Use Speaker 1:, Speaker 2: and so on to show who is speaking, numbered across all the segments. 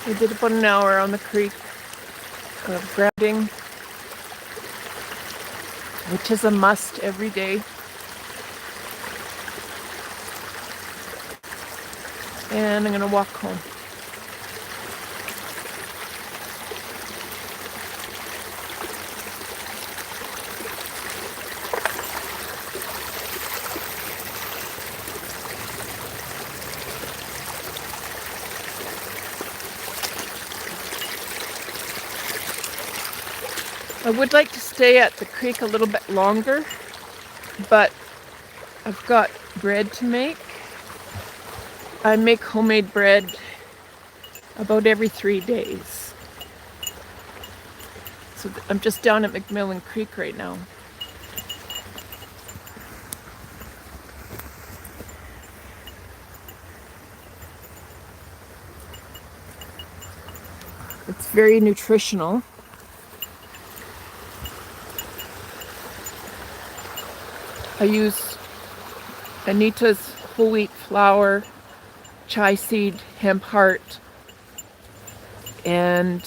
Speaker 1: I did about an hour on the creek of grounding, which is a must every day. And I'm going to walk home. I would like to stay at the creek a little bit longer, but I've got bread to make. I make homemade bread about every 3 days. So I'm just down at McMillan Creek right now. It's very nutritional. I use Anita's whole wheat flour, chai seed, hemp heart, and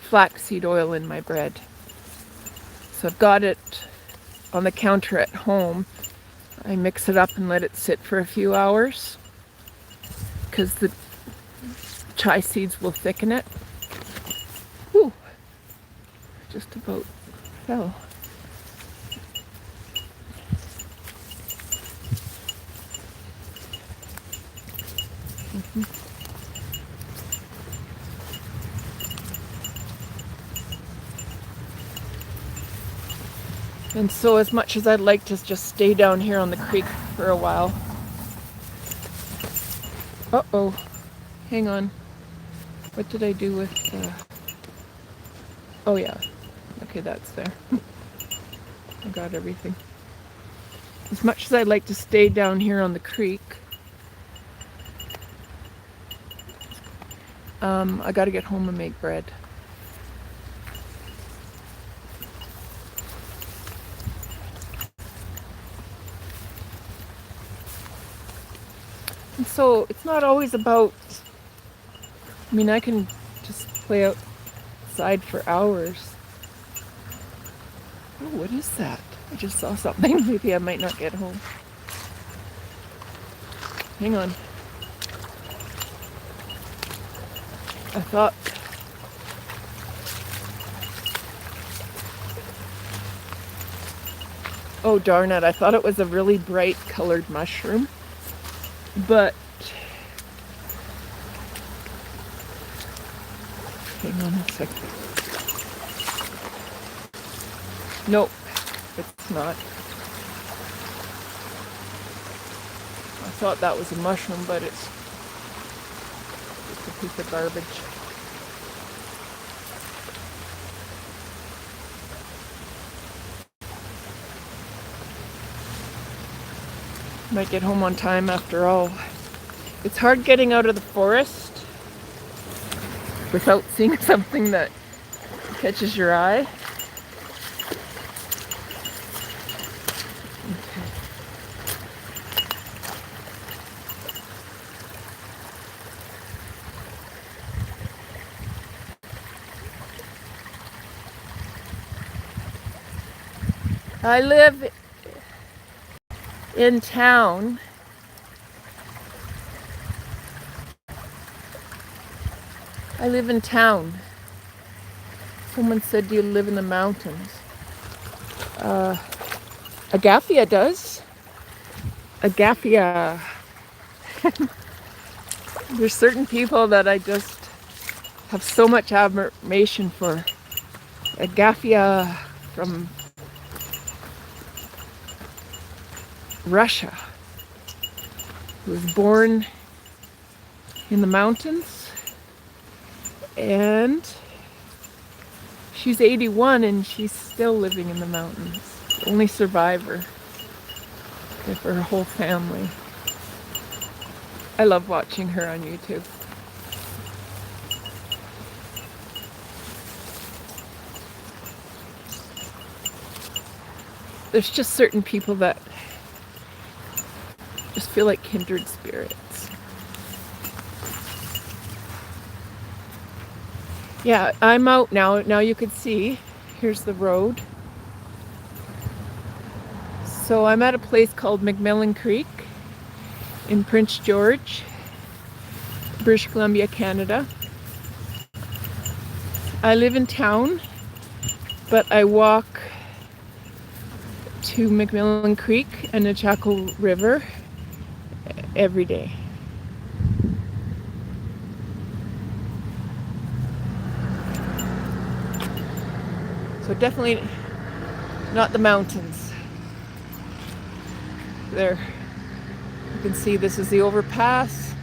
Speaker 1: flaxseed oil in my bread. So I've got it on the counter at home. I mix it up and let it sit for a few hours because the chai seeds will thicken it. Whew, just about fell. And so as much as I'd like to just stay down here on the creek for a while. Uh-oh, hang on. What did I do with, oh yeah, okay, that's there. I got everything. As much as I'd like to stay down here on the creek, I gotta get home and make bread. And so it's not always about, I mean, I can just play outside for hours. Oh, what is that? I just saw something. Maybe I might not get home. Hang on. I thought, oh darn it, I thought it was a really bright colored mushroom, but hang on a second. Nope, it's not. I thought that was a mushroom, but it's a piece of garbage. Might get home on time after all. It's hard getting out of the forest without seeing something that catches your eye. I live in town. I live in town. Someone said, do you live in the mountains? Agathia does. Agathia. There's certain people that I just have so much admiration for. Agathia from Russia, who was born in the mountains, and she's 81 and she's still living in the mountains. The only survivor for her whole family. I love watching her on YouTube. There's just certain people that just feel like kindred spirits. Yeah, I'm out now. Now you could see. Here's the road. So I'm at a place called McMillan Creek in Prince George, British Columbia, Canada. I live in town, but I walk to McMillan Creek and the Chaco River every day. So definitely not the mountains. There, you can see this is the overpass.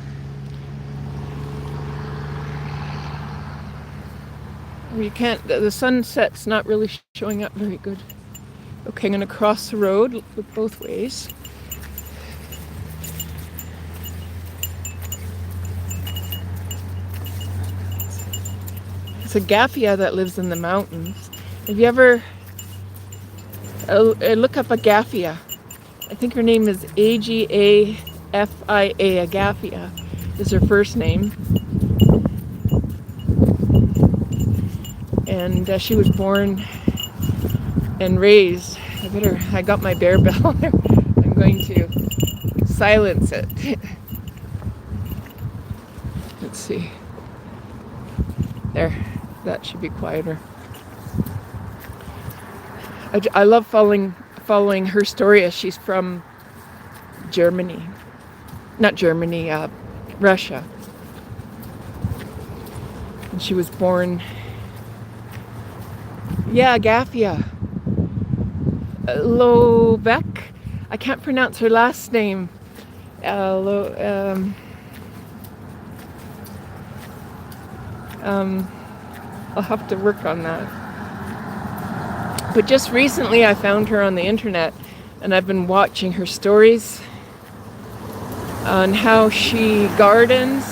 Speaker 1: You can't, the sunset's not really showing up very good. Okay, I'm gonna cross the road, look both ways. It's a gaffia that lives in the mountains. Have you ever look up a gaffia? I think her name is Agafia. Agafia is her first name. And she was born and raised. I got my bear bell. I'm going to silence it. Let's see. There, that should be quieter. I love following her story as she's from Germany. Not Germany, Russia. And she was born, Gaffia. Lobeck. I can't pronounce her last name. I'll have to work on that. But just recently I found her on the internet and I've been watching her stories on how she gardens.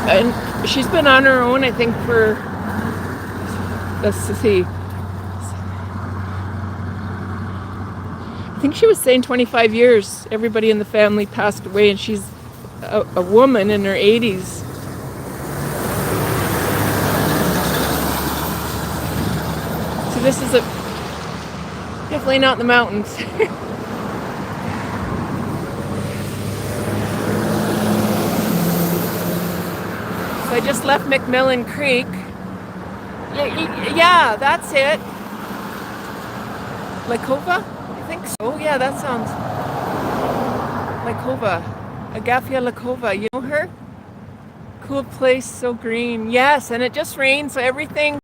Speaker 1: And she's been on her own, I think, for, let's see, I think she was saying 25 years. Everybody in the family passed away and she's a woman in her 80s. So this is definitely not in the mountains. So I just left McMillan Creek. Yeah, that's it. Lakova? I think so. Yeah, that sounds. Lakova. Agafia Lakova. You know her? Cool place, so green. Yes, and it just rained, so everything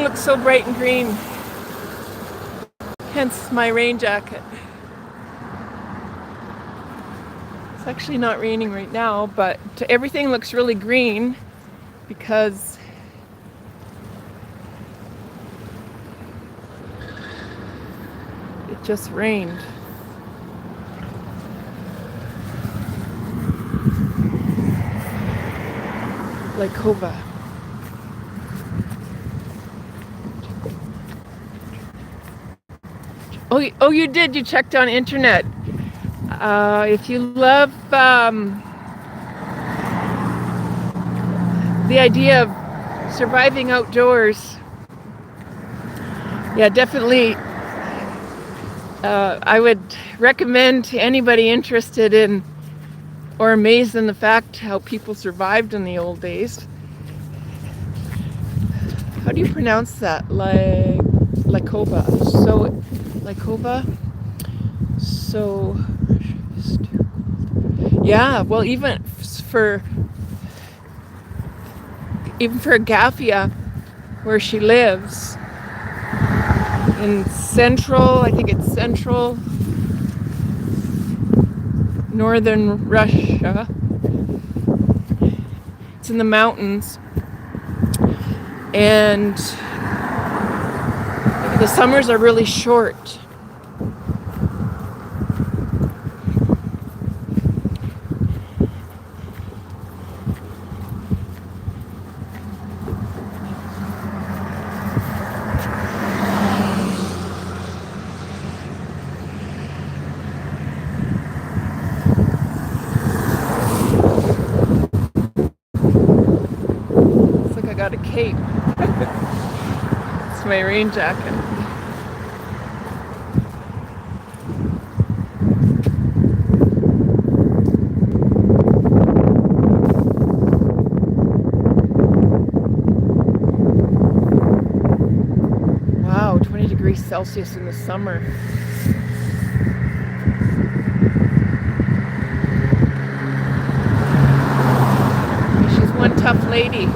Speaker 1: looks so bright and green. Hence my rain jacket. It's actually not raining right now, but everything looks really green because it just rained. Lakova. Oh, you did. You checked on internet. If you love the idea of surviving outdoors, yeah, definitely. I would recommend to anybody interested in or amazed in the fact how people survived in the old days. How do you pronounce that? Lakova. So, Lakova. So, yeah. Well, even for Gaffia, where she lives in central, I think it's central northern Russia. It's in the mountains. And the summers are really short. cape. It's my rain jacket. Wow, 20 degrees Celsius in the summer. She's one tough lady.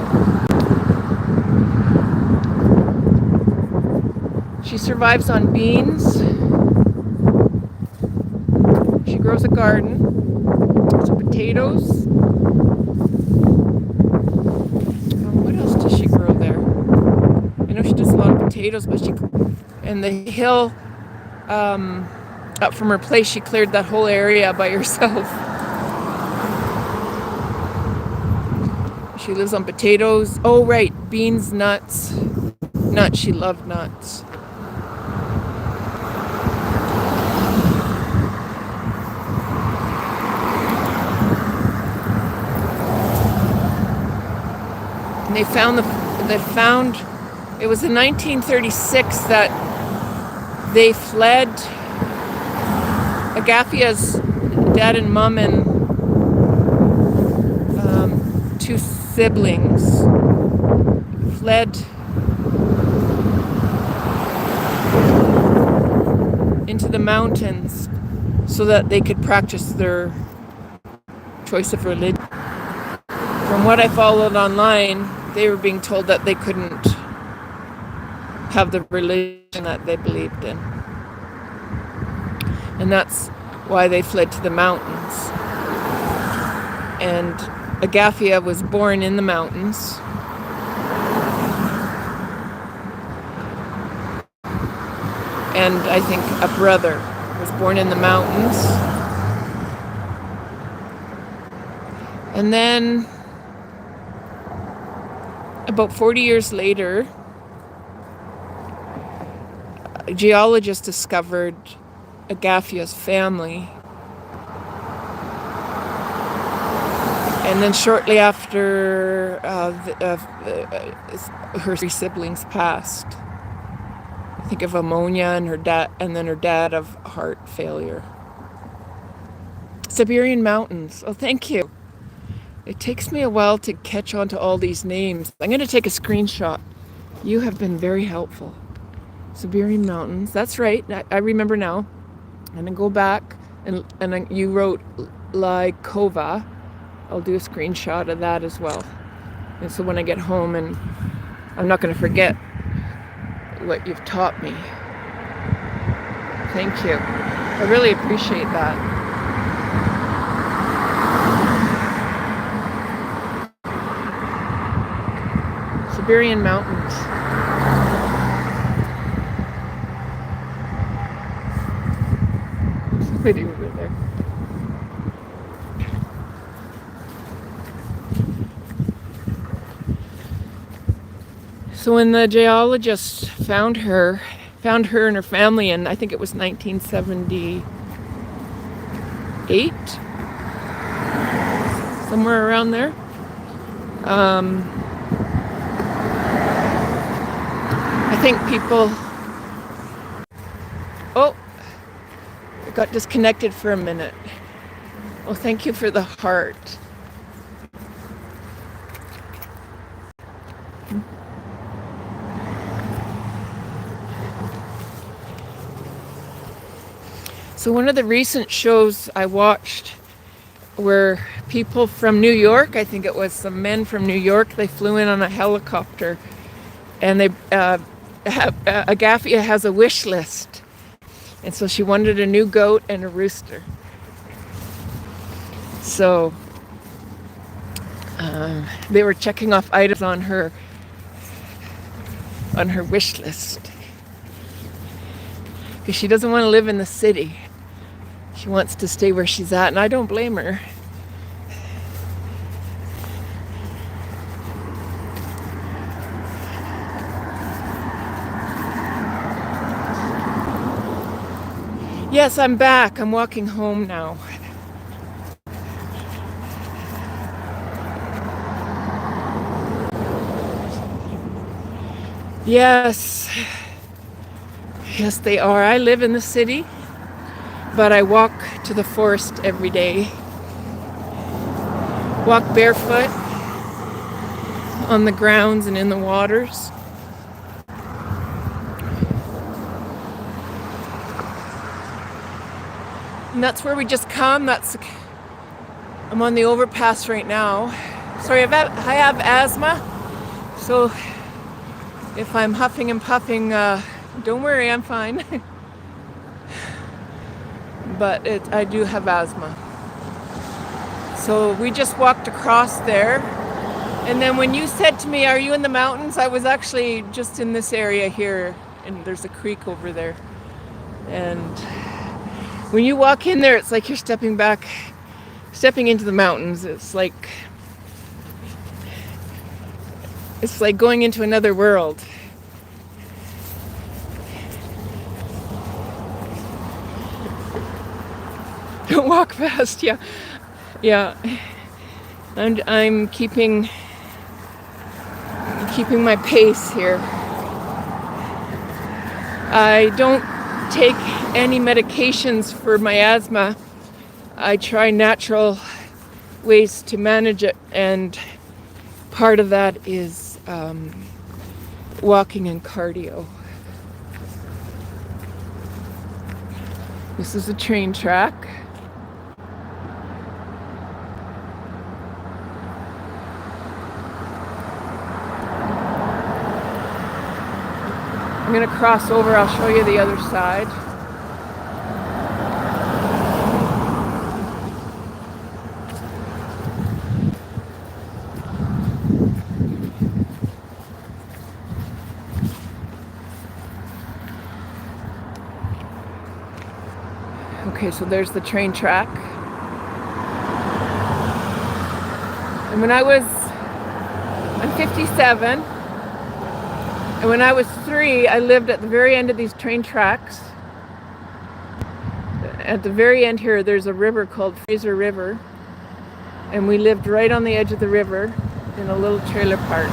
Speaker 1: She survives on beans. She grows a garden, some potatoes. What else does she grow there? I know she does a lot of potatoes, but and the hill up from her place, she cleared that whole area by herself. She lives on potatoes. Oh, right, beans, nuts. Nuts, she loved nuts. And they found it was in 1936 that they fled. Agafia's dad and mom and two siblings fled into the mountains so that they could practice their choice of religion. From what I followed online, they were being told that they couldn't have the religion that they believed in. And that's why they fled to the mountains. And Agafia was born in the mountains. And I think a brother was born in the mountains. And then about 40 years later, a geologist discovered Agafia's family. And then shortly after, her three siblings passed. I think of pneumonia and her dad of heart failure. Siberian Mountains. Oh, thank you. It takes me a while to catch on to all these names. I'm going to take a screenshot. You have been very helpful. Siberian Mountains. That's right. I remember now. I'm going to go back and you wrote Lykova. I'll do a screenshot of that as well. And so when I get home, and I'm not going to forget what you've taught me. Thank you. I really appreciate that. Siberian Mountains. Somebody over there. So when the geologist found her and her family in, I think it was 1978, somewhere around there. I think people, I got disconnected for a minute. Oh, thank you for the heart. So one of the recent shows I watched were people from New York. I think it was some men from New York. They flew in on a helicopter, and Agafia has a wish list, and so she wanted a new goat and a rooster. So they were checking off items on her wish list because she doesn't want to live in the city. She wants to stay where she's at, and I don't blame her. Yes, I'm back. I'm walking home now. Yes, yes, they are. I live in the city, but I walk to the forest every day. Walk barefoot on the grounds and in the waters. And that's where we just come. I'm on the overpass right now. Sorry, I have asthma, so if I'm huffing and puffing, don't worry, I'm fine. But I do have asthma. So we just walked across there. And then when you said to me, are you in the mountains? I was actually just in this area here, and there's a creek over there. And when you walk in there, it's like you're stepping into the mountains. It's like going into another world. Don't walk fast, yeah. Yeah. And I'm keeping my pace here. I don't take any medications for my asthma. I try natural ways to manage it, and part of that is walking and cardio. This is a train track. I'm going to cross over. I'll show you the other side. Okay, so there's the train track. And I'm 57. And when I was 3, I lived at the very end of these train tracks. At the very end here, there's a river called Fraser River. And we lived right on the edge of the river in a little trailer park,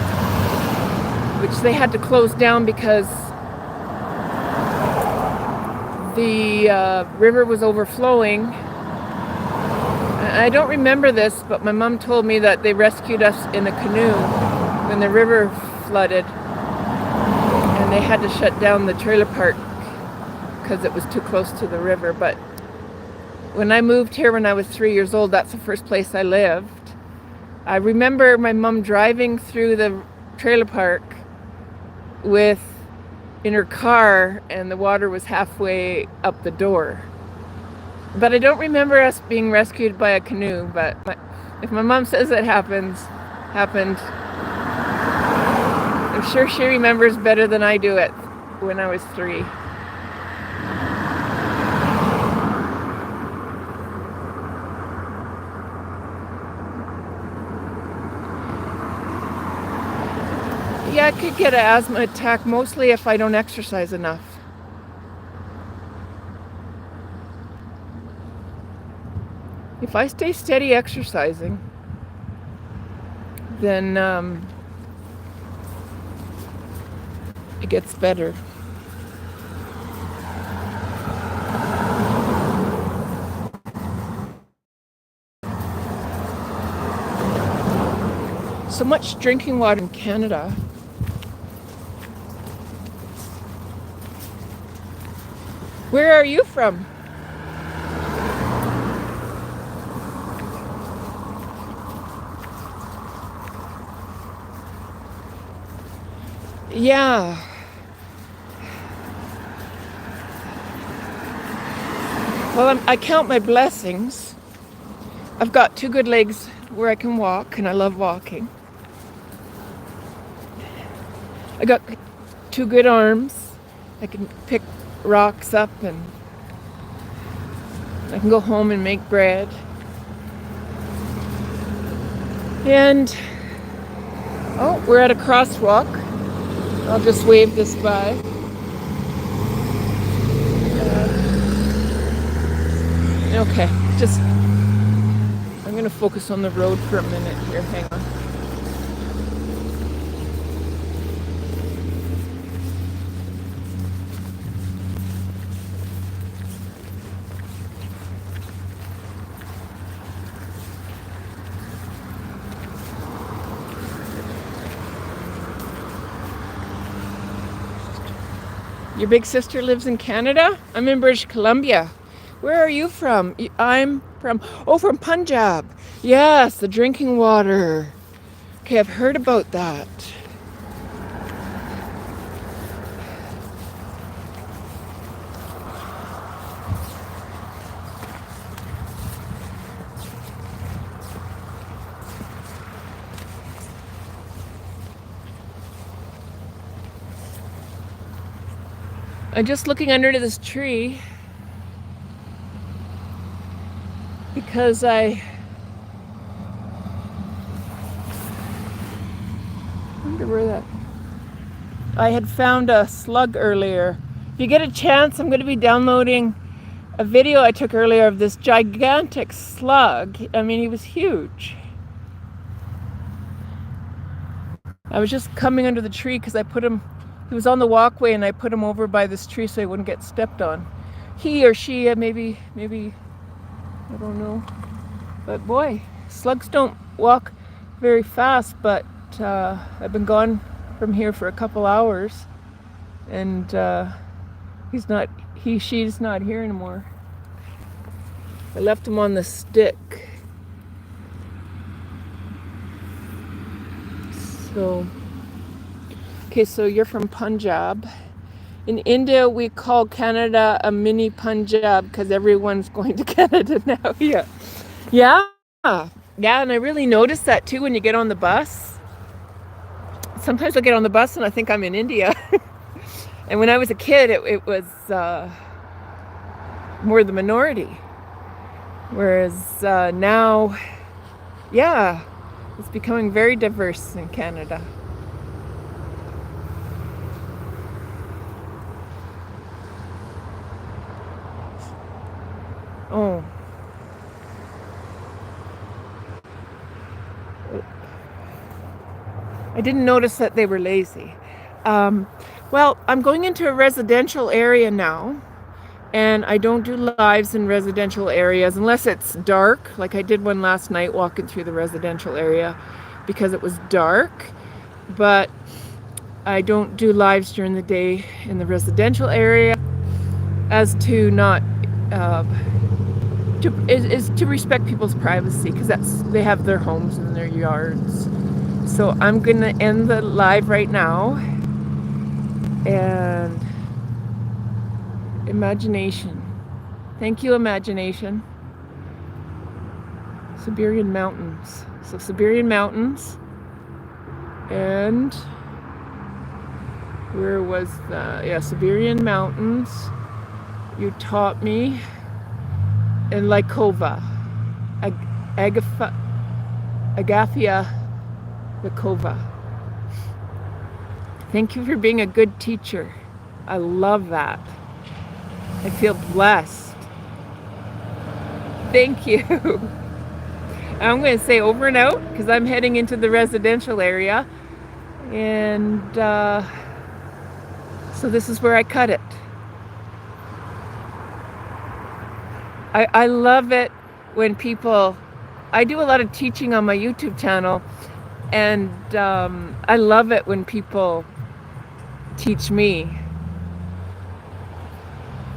Speaker 1: which they had to close down because the river was overflowing. I don't remember this, but my mom told me that they rescued us in a canoe when the river flooded. And they had to shut down the trailer park because it was too close to the river. But when I moved here when I was 3 years old, that's the first place I lived. I remember my mom driving through the trailer park in her car, and the water was halfway up the door. But I don't remember us being rescued by a canoe, but if my mom says it happened. I'm sure she remembers better than I do it when I was 3. Yeah, I could get an asthma attack mostly if I don't exercise enough. If I stay steady exercising, then it gets better. So much drinking water in Canada. Where are you from? Yeah. Well, I count my blessings. I've got 2 good legs where I can walk, and I love walking. I got 2 good arms. I can pick rocks up, and I can go home and make bread. And we're at a crosswalk. I'll just wave this by. Okay, I'm gonna focus on the road for a minute here. Hang on. Your big sister lives in Canada? I'm in British Columbia. Where are you from? I'm from Punjab. Yes, the drinking water. Okay, I've heard about that. I'm just looking under this tree because I wonder where that. I had found a slug earlier. If you get a chance, I'm going to be downloading a video I took earlier of this gigantic slug. I mean, he was huge. I was just coming under the tree because I put him, he was on the walkway and I put him over by this tree so he wouldn't get stepped on. He or she, maybe, I don't know. But boy, slugs don't walk very fast, but I've been gone from here for a couple hours and she's not here anymore. I left him on the stick. Okay, so you're from Punjab. In India, we call Canada a mini Punjab because everyone's going to Canada now. Yeah. Yeah. Yeah, and I really notice that too when you get on the bus. Sometimes I get on the bus and I think I'm in India. And when I was a kid, it was more the minority. Whereas now, yeah, it's becoming very diverse in Canada. Oh. I didn't notice that they were lazy. Well, I'm going into a residential area now, and I don't do lives in residential areas unless it's dark, like I did one last night walking through the residential area because it was dark. But I don't do lives during the day in the residential area as to not is to respect people's privacy because they have their homes and their yards. So I'm gonna end the live right now. And imagination. Thank you, imagination. Siberian mountains. So Siberian mountains. And where was the, yeah, Siberian mountains. You taught me in Lykova. Agathia Lykova. Thank you for being a good teacher. I love that. I feel blessed. Thank you. I'm going to say over and out because I'm heading into the residential area. And so this is where I cut it. I love it when people, I do a lot of teaching on my YouTube channel, and I love it when people teach me.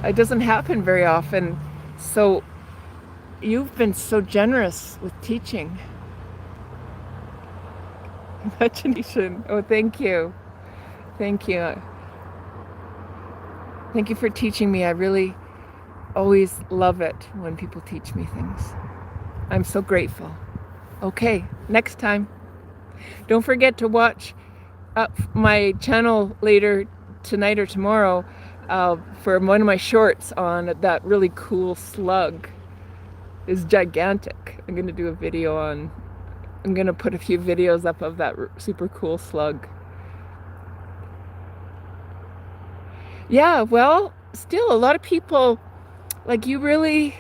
Speaker 1: It doesn't happen very often. So you've been so generous with teaching. Imagination. Oh, thank you. Thank you. Thank you for teaching me. I really always love it when people teach me things. I'm so grateful. Okay, next time. Don't forget to watch my channel later tonight or tomorrow for one of my shorts on that really cool slug. It's gigantic. I'm going to do a video on, I'm going to put a few videos up of that super cool slug. Yeah, well, still a lot of people, like you went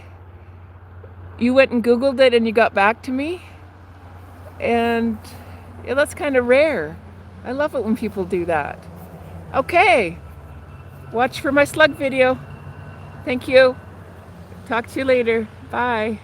Speaker 1: and Googled it and you got back to me. And yeah, that's kind of rare. I love it when people do that. Okay, watch for my slug video. Thank you. Talk to you later. Bye.